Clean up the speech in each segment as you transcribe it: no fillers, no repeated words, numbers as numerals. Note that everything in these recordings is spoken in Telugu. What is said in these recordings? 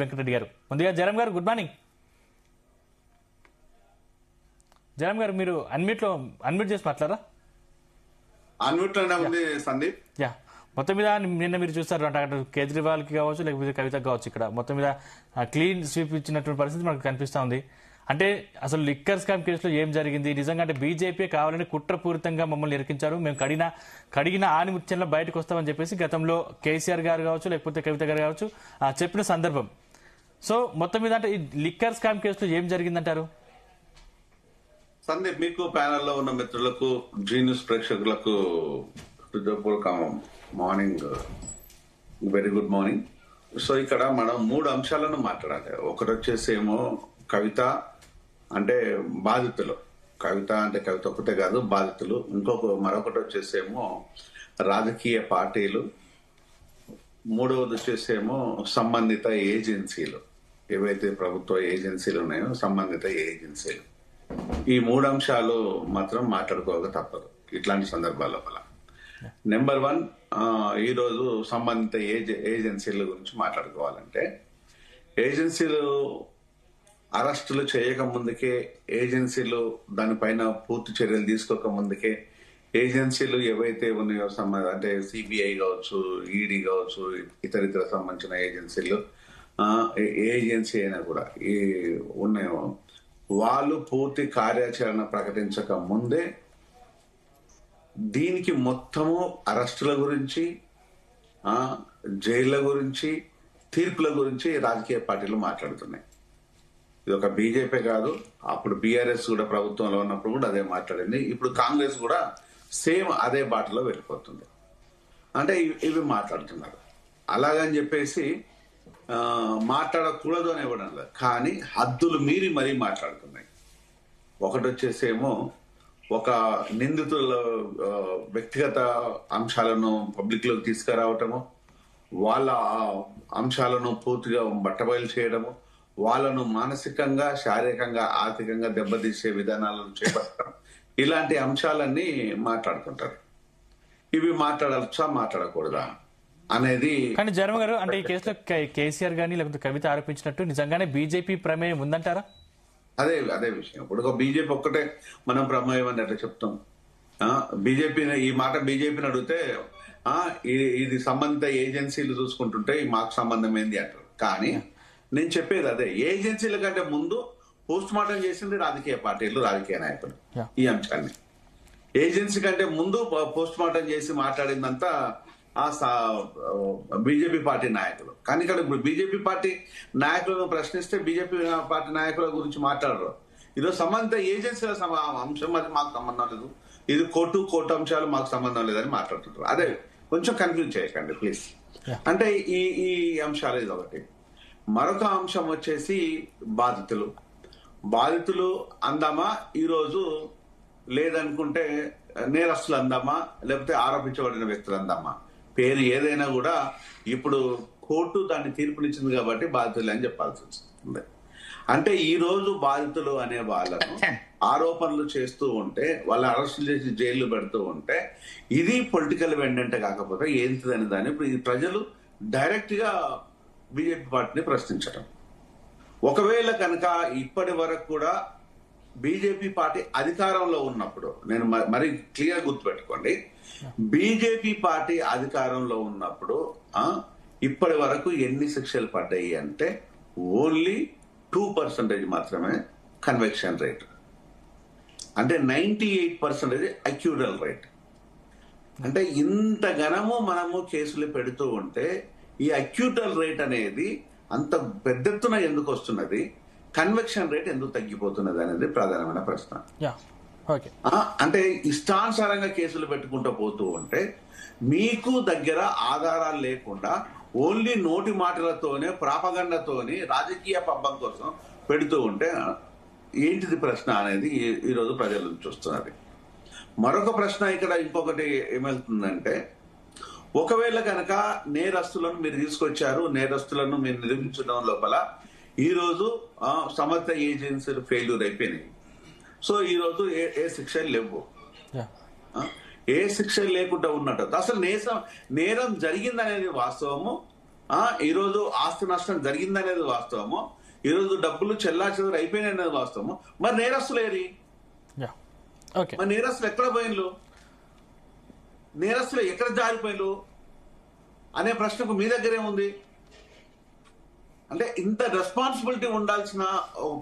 వెంకటరెడ్డి గారు. ముందుగా జరం గారు గుడ్ మార్నింగ్. జరం గారు మీరు అన్మ్యూట్ చేసి మాట్లాడరా? అన్మ్యూట్ లోనే ఉంది సందీప్. యా, మొత్తం మీద నిన్న మీరు చూస్తారు అటు కేజ్రీవాల్కి కావచ్చు లేకపోతే కవితకు కావచ్చు, ఇక్కడ మొత్తం మీద క్లీన్ స్వీప్ ఇచ్చినటువంటి పరిస్థితి మనకు కనిపిస్తా ఉంది. అంటే అసలు లిక్కర్ స్కామ్ కేసులో ఏం జరిగింది నిజంగా? అంటే బీజేపీ కావాలని కుట్రపూరితంగా మమ్మల్ని ఇరికించారు, మేము కడిగిన ఆనిముత్యంలో బయటకు వస్తామని చెప్పేసి గతంలో కేసీఆర్ గారు కావచ్చు లేకపోతే కవిత గారు కావచ్చు చెప్పిన సందర్భం. సో మొత్తం మీద అంటే ఈ లిక్కర్ స్కామ్ కేసులో ఏం జరిగిందంటారు? సందీప్, మీకు ప్యానెల్లో ఉన్న మిత్రులకు, జీ న్యూస్ ప్రేక్షకులకు morning, very good morning. So ఇక్కడ మనం 3 అంశాలను మాట్లాడాలి. ఒకటి వచ్చేసేమో కవిత అంటే బాధితులు, కవిత అంటే కవిత ఒక్కటే కాదు బాధితులు. మరొకటి వచ్చేసేమో రాజకీయ పార్టీలు, మూడవది వచ్చేసేమో సంబంధిత ఏజెన్సీలు, ఏవైతే ప్రభుత్వ ఏజెన్సీలు ఉన్నాయో సంబంధిత ఏజెన్సీలు. ఈ 3 అంశాలు మాత్రం మాట్లాడుకోక తప్పదు ఇట్లాంటి సందర్భాల వల్ల. నెంబర్ 1, ఈరోజు సంబంధిత ఏజెన్సీల గురించి మాట్లాడుకోవాలంటే, ఏజెన్సీలు అరెస్టులు చేయక ముందుకే, ఏజెన్సీలు దానిపైన పూర్తి చర్యలు తీసుకోక ముందుకే, ఏజెన్సీలు ఏవైతే ఉన్నాయో అంటే సిబిఐ కావచ్చు, ఈడీ కావచ్చు, ఇతర సంబంధించిన ఏజెన్సీలు, ఏజెన్సీ అయినా కూడా ఈ ఉన్నాయో వాళ్ళు పూర్తి కార్యాచరణ ప్రకటించక ముందే దీనికి మొత్తము అరెస్టుల గురించి, జైళ్ల గురించి, తీర్పుల గురించి రాజకీయ పార్టీలు మాట్లాడుతున్నాయి. ఇది ఒక బీజేపీ కాదు, అప్పుడు బీఆర్ఎస్ కూడా ప్రభుత్వంలో ఉన్నప్పుడు కూడా అదే మాట్లాడింది. ఇప్పుడు కాంగ్రెస్ కూడా సేమ్ అదే బాటలో వెళ్ళిపోతుంది. అంటే ఇవి మాట్లాడుతున్నారు. అలాగని చెప్పేసి మాట్లాడకూడదు అని ఇవ్వడం లేదు, కానీ హద్దులు మీరి మరీ మాట్లాడుతున్నాయి. ఒకటి వచ్చేసేమో ఒక నిందితుల వ్యక్తిగత అంశాలను పబ్లిక్ లోకి తీసుకురావటము, వాళ్ళ అంశాలను పూర్తిగా బట్టబయలు చేయడము, వాళ్ళను మానసికంగా, శారీరకంగా, ఆర్థికంగా దెబ్బతీసే విధానాలను చేపట్టడం, ఇలాంటి అంశాలన్నీ మాట్లాడుకుంటారు. ఇవి మాట్లాడచ్చా మాట్లాడకూడదా అనేది. కానీ జర్మ గారు, అంటే ఈ కేసులో కేసీఆర్ గానీ లేకపోతే కవిత ఆరోపించినట్టు నిజంగానే బీజేపీ ప్రమేయం ఉందంటారా? అదే విషయం. ఇప్పుడు ఒక బీజేపీ ఒక్కటే మనం ప్రమేయం అని ఎట్లా చెప్తాం? ఈ మాట బీజేపీని అడిగితే ఇది సంబంధిత ఏజెన్సీలు చూసుకుంటుంటే మాకు సంబంధం ఏంది అంటారు. కానీ నేను చెప్పేది అదే, ఏజెన్సీల కంటే ముందు పోస్ట్ మార్టం చేసింది రాజకీయ పార్టీలు, రాజకీయ నాయకులు. ఈ అంశాన్ని ఏజెన్సీ కంటే ముందు పోస్ట్ మార్టం చేసి మాట్లాడిందంతా బీజేపీ పార్టీ నాయకులు. కానీ ఇక్కడ బీజేపీ పార్టీ నాయకులను ప్రశ్నిస్తే బీజేపీ పార్టీ నాయకుల గురించి మాట్లాడరు. ఇదో సంబంధిత ఏజెన్సీల అంశం, అది మాకు సంబంధం లేదు, ఇది కోర్టు అంశాలు మాకు సంబంధం లేదని మాట్లాడుతుంటారు. అదే కొంచెం కన్ఫ్యూజ్ చేయకండి ప్లీజ్. అంటే ఈ అంశాలు ఇది ఒకటి. మరొక అంశం వచ్చేసి బాధితులు అందామా ఈరోజు, లేదనుకుంటే నేరస్తులు అందామా, లేకపోతే ఆరోపించబడిన వ్యక్తులు అందామా, పేరు ఏదైనా కూడా ఇప్పుడు కోర్టు దాన్ని తీర్పునిచ్చింది కాబట్టి బాధితులు అని చెప్పాల్సి వస్తుంది. అంటే ఈ రోజు బాధితులు అనే వాళ్ళను ఆరోపణలు చేస్తూ ఉంటే, వాళ్ళ అరెస్టులు చేసి జైలు పెడుతూ ఉంటే, ఇది పొలిటికల్ వెండెంట్ కాకపోతే ఏంటిదని దాన్ని ఇప్పుడు ఈ ప్రజలు డైరెక్ట్ గా బీజేపీ పార్టీని ప్రశ్నించడం. ఒకవేళ కనుక ఇప్పటి వరకు కూడా బీజేపీ పార్టీ అధికారంలో ఉన్నప్పుడు, నేను మరి క్లియర్ గుర్తుపెట్టుకోండి, బీజేపీ పార్టీ అధికారంలో ఉన్నప్పుడు ఇప్పటి వరకు ఎన్ని శిక్షలు పడ్డాయి అంటే ఓన్లీ 2% మాత్రమే కన్విక్షన్ రేట్, అంటే 98% అక్యూటల్ రేట్. అంటే ఇంత ఘనము మనము కేసులు పెడుతూ ఉంటే ఈ అక్యూటల్ రేట్ అనేది అంత పెద్ద ఎత్తున ఎందుకు వస్తున్నది, కన్విక్షన్ రేట్ ఎందుకు తగ్గిపోతున్నది అనేది ప్రధానమైన ప్రశ్న. అంటే ఇష్టానుసారంగా కేసులు పెట్టుకుంటూ పోతూ ఉంటే, మీకు దగ్గర ఆధారాలు లేకుండా ఓన్లీ నోటి మాటలతోనే, ప్రాపగండతోని, రాజకీయ పబ్బం కోసం పెడుతూ ఉంటే ఏంటిది ప్రశ్న అనేది ఈరోజు ప్రజలు చూస్తున్నది. మరొక ప్రశ్న ఇక్కడ ఇంకొకటి ఏమవుతుందంటే, ఒకవేళ కనుక నేరస్తులను మీరు తీసుకొచ్చారు, నేరస్తులను మీరు నిరూపించడం లోపల ఈరోజు సమర్థ ఏజెన్సీలు ఫెయిల్యూర్ అయిపోయినాయి. సో ఈరోజు ఏ శిక్షలు లేవు, ఏ శిక్ష లేకుండా ఉన్నట్టు. అసలు నేరం జరిగిందనేది వాస్తవము, ఈ రోజు ఆస్తి నష్టం జరిగిందనేది వాస్తవము, ఈ రోజు డబ్బులు చెల్లాచెదరు అయిపోయినాయి అనేది వాస్తవము. మరి నేరస్తులు ఏరి? మరి నేరస్తులు ఎక్కడ పోయిన్లు, నేరస్తులు ఎక్కడ జారిపోయిన్లు అనే ప్రశ్నకు మీ దగ్గరే ఉంది. అంటే ఇంత రెస్పాన్సిబిలిటీ ఉండాల్సిన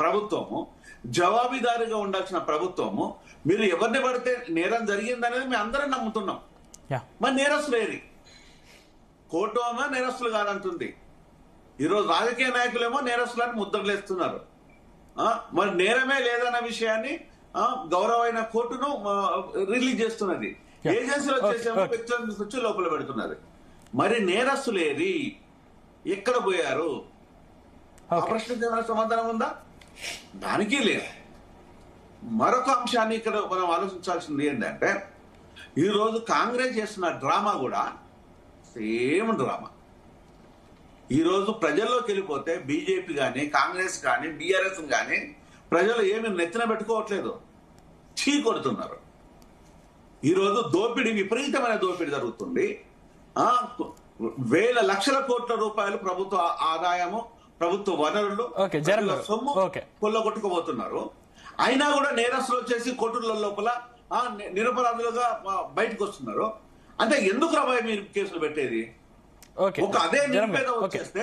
ప్రభుత్వము, జవాబుదారీగా ఉండాల్సిన ప్రభుత్వము, మీరు ఎవరిని పడితే నేరం జరిగిందనేది మేము అందరం నమ్ముతున్నాం. మరి నేరస్తులు ఏరి? కోర్టు ఏమో నేరస్తులు కాదంటుంది, ఈరోజు రాజకీయ నాయకులేమో నేరస్తులని ముద్రలేస్తున్నారు. మరి నేరమే లేదన్న విషయాన్ని గౌరవమైన కోర్టును రిలీజ్ చేస్తున్నది, ఏజెన్సీలో చేసేమో వ్యక్తులను తీసుకొచ్చి లోపల పెడుతున్నది. మరి నేరస్తులు ఏరి? ఎక్కడ పోయారు? ఆ ప్రశ్నకు ఏమైనా సమాధానం ఉందా? దానికి లేదు. మరొక అంశాన్ని ఇక్కడ మనం ఆలోచించాల్సింది ఏంటంటే, ఈరోజు కాంగ్రెస్ చేస్తున్న డ్రామా కూడా సేమ్ డ్రామా. ఈరోజు ప్రజల్లోకి వెళ్ళిపోతే బీజేపీ కానీ, కాంగ్రెస్ కానీ, బీఆర్ఎస్ కానీ ప్రజలు ఏమి నెత్తిన పెట్టుకోవట్లేదు, చీ కొడుతున్నారు. ఈరోజు దోపిడీ, విపరీతమైన దోపిడీ జరుగుతుంది. వేల లక్షల కోట్ల రూపాయలు ప్రభుత్వ ఆదాయము, ప్రభుత్వ వనరులు సొమ్ము కొల్లగొట్టుకుపోతున్నారు. అయినా కూడా నేరస్తులు వచ్చేసి కోర్టుల లోపల నిరపరాధులుగా బయటకు వస్తున్నారు. అంటే ఎందుకు రాబోయే మీరు కేసులు పెట్టేది? ఒక అదే నిరుపేద వచ్చేస్తే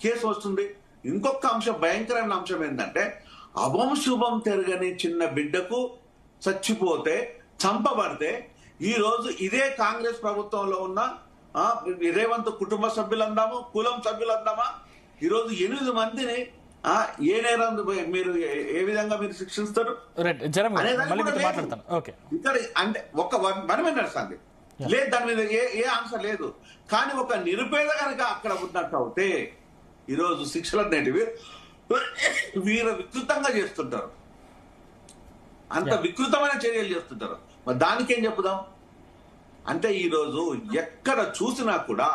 కేసు వస్తుంది. ఇంకొక అంశం, భయంకరమైన అంశం ఏంటంటే, అవంశుభం తిరగని చిన్న బిడ్డకు చచ్చిపోతే, చంపబడితే, ఈ రోజు ఇదే కాంగ్రెస్ ప్రభుత్వంలో ఉన్న రేవంత్ కుటుంబ సభ్యులు అందాము, కులం సభ్యులు అందామా, ఈరోజు 8 మందిని ఏ నేరం మీరు ఏ విధంగా మీరు శిక్షిస్తారు? ఇక్కడ అంటే ఒక 1 minute అండి లేదు, దాని మీద ఏ ఆన్సర్ లేదు. కానీ ఒక నిరుపేద కనుక అక్కడ ఉన్నట్టు అవుతే ఈరోజు శిక్షలు అనేటివి వీర వికృతంగా చేస్తుంటారు, అంత వికృతమైన చర్యలు చేస్తుంటారు. మరి దానికేం చెప్పుదాం? అంటే ఈరోజు ఎక్కడ చూసినా కూడా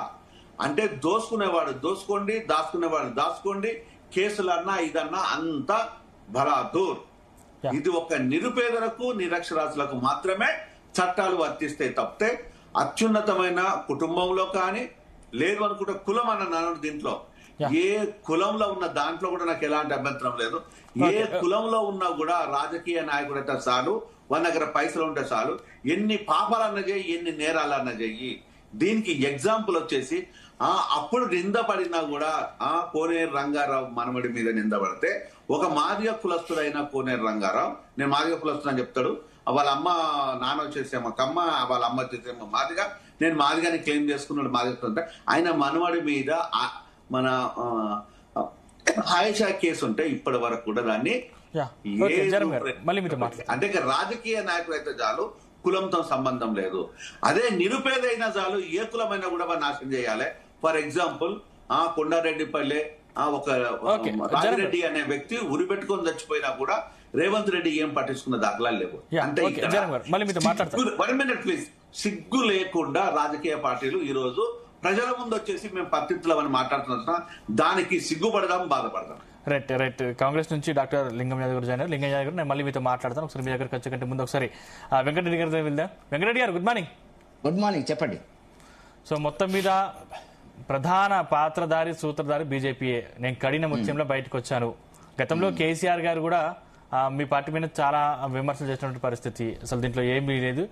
అంటే దోసుకునేవాడు దోసుకోండి, దాచుకునేవాడు దాచుకోండి, కేసులన్నా ఇదన్నా అంతా బలాదూర్. ఇది ఒక నిరుపేదలకు, నిరక్షరాస్యులకు మాత్రమే చట్టాలు వర్తిస్తాయి తప్పితే అత్యున్నతమైన కుటుంబంలో కానీ, లేదు అనుకుంటే కులం అన్న దీంట్లో ఏ కులంలో ఉన్న దాంట్లో కూడా నాకు ఎలాంటి అభ్యంతరం లేదు. ఏ కులంలో ఉన్నా కూడా రాజకీయ నాయకుడు అయితే చాలు, వాళ్ళ దగ్గర పైసలు ఉంటే చాలు, ఎన్ని పాపాలన్నా చెయ్యి, ఎన్ని నేరాలన్నా చెయ్యి. దీనికి ఎగ్జాంపుల్ వచ్చేసి అప్పుడు నిందపడినా కూడా కోనేరు రంగారావు మనవడి మీద నిందపడితే ఒక మాదిగ కులస్తుడైన కోనేరు రంగారావు, నేను మాదిగ కులస్తుడు అని చెప్తాడు, వాళ్ళ అమ్మ నాన్న వచ్చేసేమో కమ్మ, వాళ్ళ అమ్మ వచ్చేసేమో మాదిగా, నేను మాదిగాని క్లెయిమ్ చేసుకున్నాడు మాదిగా. ఆయన మనవడి మీద మన ఆయేషా కేసు ఉంటే ఇప్పటి వరకు కూడా దాన్ని అంటే రాజకీయ నాయకులు అయితే చాలు, కులంతో సంబంధం లేదు. అదే నిరుపేదైనా చాలు, ఏ కులమైనా కూడా నాశనం చేయాలి. ఫర్ ఎగ్జాంపుల్ కొండారెడ్డిపల్లె ఒక రాజిరెడ్డి అనే వ్యక్తి ఉరి పెట్టుకొని చచ్చిపోయినా కూడా రేవంత్ రెడ్డి ఏం పట్టించుకున్న దాఖలాలు లేవు. అంటే 1 minute ప్లీజ్. సిగ్గు లేకుండా రాజకీయ పార్టీలు ఈ రోజు ప్రజల ముందు వచ్చేసి మేము పత్రికలని మాట్లాడుతున్నా, దానికి సిగ్గుపడదాం, బాధపడదాం. రైట్. కాంగ్రెస్ నుంచి డాక్టర్ లింగం యాదవ్ గారు జాయిన్. లింగం యాదవ్ గారు నేను మళ్ళీ మీతో మాట్లాడతాను. ఒకసారి మీ దగ్గరకు వచ్చే కంటే ముందు ఒకసారి వెంకటరెడ్డి గారితో వెళ్దాం. వెంకటరెడ్డి గారు గుడ్ మార్నింగ్. గుడ్ మార్నింగ్, చెప్పండి. సో మొత్తం మీద ప్రధాన పాత్రధారి, సూత్రధారి బీజేపీయే. నేను కడిన ముత్యంలో బయటకు వచ్చాను. గతంలో కేసీఆర్ గారు కూడా మీ పార్టీ మీద చాలా విమర్శలు చేసినటువంటి పరిస్థితి, అసలు దీంట్లో ఏమీ లేదు,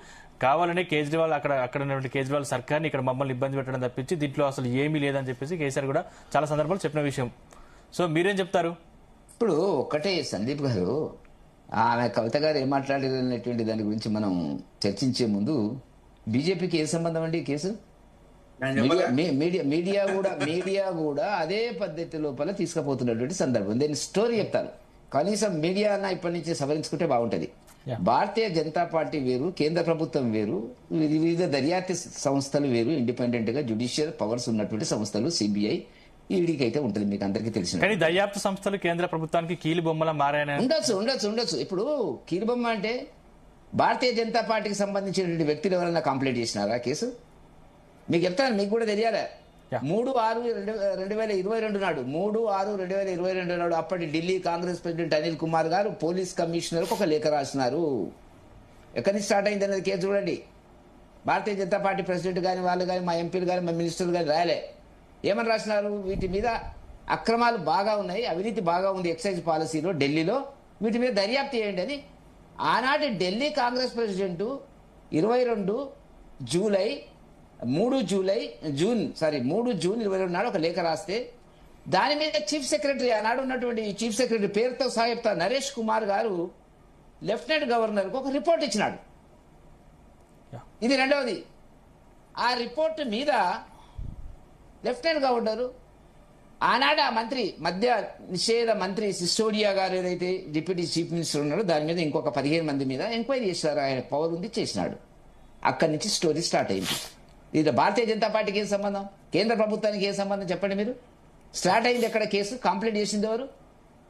కావాలని కేజ్రీవాల్ అక్కడ ఉన్నటువంటి కేజ్రీవాల్ సర్కార్ని ఇక్కడ మమ్మల్ని ఇబ్బంది పెట్టడం తప్పించి దీంట్లో అసలు ఏమీ లేదని చెప్పేసి కేసీఆర్ కూడా చాలా సందర్భాలు చెప్పిన విషయం. సో మీరేం చెప్తారు? ఇప్పుడు ఒక్కటే సందీప్ గారు, ఆమె కవిత గారు ఏం మాట్లాడారనేటువంటి దాని గురించి మనం చర్చించే ముందు, బీజేపీకి ఏ సంబంధం అండి కేసు? మీడియా కూడా అదే పద్ధతి లోపల తీసుకుపోతున్నటువంటి సందర్భం. దీని స్టోరీ చెప్తాను, కనీసం మీడియా అన్న ఇప్పటి నుంచి సవరించుకుంటే బాగుంటది. భారతీయ జనతా పార్టీ వేరు, కేంద్ర ప్రభుత్వం వేరు, వివిధ దర్యాప్తు సంస్థలు వేరు, ఇండిపెండెంట్ గా జ్యుడిషియల్ పవర్స్ ఉన్నటువంటి సంస్థలు, సిబిఐ, ఈడీకి అయితే ఉంటుంది, మీకు అందరికీ తెలిసిన. కానీ దర్యాప్తు సంస్థలు కేంద్ర ప్రభుత్వానికి కీలు బొమ్మల మారాయని ఉండొచ్చు. ఇప్పుడు కీలుబొమ్మ అంటే భారతీయ జనతా పార్టీకి సంబంధించినటువంటి వ్యక్తులు ఎవరైనా కంప్లైంట్ చేసినారా కేసు? మీకు చెప్తాను, మీకు కూడా తెలియాలి. 3/6/2022 నాడు 3/6/2022 నాడు అప్పటి ఢిల్లీ కాంగ్రెస్ ప్రెసిడెంట్ అనిల్ కుమార్ గారు పోలీస్ కమిషనర్కు ఒక లేఖ రాసినారు. ఎక్కడి నుంచి స్టార్ట్ అయింది అనేది కేసు చూడండి. భారతీయ జనతా పార్టీ ప్రెసిడెంట్ కానీ, వాళ్ళు కానీ, మా ఎంపీలు కానీ, మా మినిస్టర్లు కానీ రాయలే. ఏమని రాసినారు? వీటి మీద అక్రమాలు బాగా ఉన్నాయి, అవినీతి బాగా ఉంది ఎక్సైజ్ పాలసీలో ఢిల్లీలో, వీటి మీద దర్యాప్తు చేయండి అని ఆనాటి Delhi Congress president 22 July 3 June 22 నాడు ఒక లేఖ రాస్తే దాని మీద చీఫ్ సెక్రటరీ, ఆనాడు ఉన్నటువంటి చీఫ్ సెక్రటరీ పేరుతో సహా చెప్తా నరేష్ కుమార్ గారు లెఫ్టినెంట్ గవర్నర్కు ఒక రిపోర్ట్ ఇచ్చినాడు. ఇది రెండవది. ఆ రిపోర్ట్ మీద లెఫ్టినెంట్ గవర్నరు ఆనాడు ఆ మంత్రి, మద్య నిషేధ మంత్రి సిసోడియా గారు ఏదైతే డిప్యూటీ చీఫ్ మినిస్టర్ ఉన్నాడో దాని మీద ఇంకొక 15 మంది మీద ఎంక్వైరీ చేశారు. ఆయన పవర్ ఉంది, చేసినాడు. అక్కడి నుంచి స్టోరీ స్టార్ట్ అయింది. ఇది భారతీయ జనతా పార్టీకి ఏం సంబంధం, కేంద్ర ప్రభుత్వానికి ఏం సంబంధం చెప్పండి మీరు? స్టార్ట్ అయింది ఎక్కడ కేసు? కంప్లైంట్ చేసింది ఎవరు?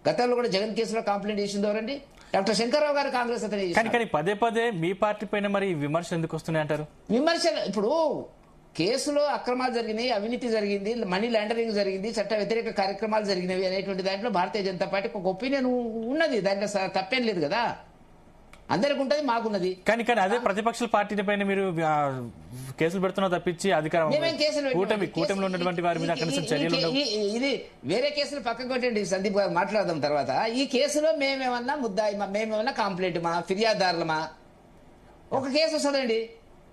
గతంలో కూడా జగన్ కేసులో కంప్లైంట్ చేసింది ఎవరండి? డాక్టర్ శంకర్రావు గారు కాంగ్రెస్ అతను. కానీ పదే పదే మీ పార్టీ పైన మరి విమర్శలు ఎందుకు వస్తున్నాయి అంటారు? విమర్శలు ఇప్పుడు కేసులో అక్రమాలు జరిగినాయి, అవినీతి జరిగింది, మనీ లాండరింగ్ జరిగింది, చట్ట వ్యతిరేక కార్యక్రమాలు జరిగినవి అనేటువంటి దాంట్లో భారతీయ జనతా పార్టీకి ఒక ఒపీనియన్ ఉన్నది. దాంట్లో తప్పేం లేదు కదా, అందరికి ఉంటుంది, మాకున్నది. కానీ అదే ప్రతిపక్ష పార్టీ పైన మీరు కేసులు పెడుతున్నా తప్పించి అధికారం కూటమిలో ఉన్నటువంటి వారి మీద కనీసం చర్యలు ఉండవు. ఇది వేరే కేసులు పక్కకు పెట్టండి, సందీప్ గారు మాట్లాడదాం తర్వాత. ఈ కేసులో మేమేమన్నా ముద్దాయిమా, మేమేమన్నా కంప్లైంట్ మా, ఫిర్యాదుదారులమా? ఒక కేసు వస్తుందండి,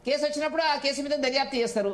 కేసు వచ్చినప్పుడు ఆ కేసు మీద దర్యాప్తు చేస్తారు.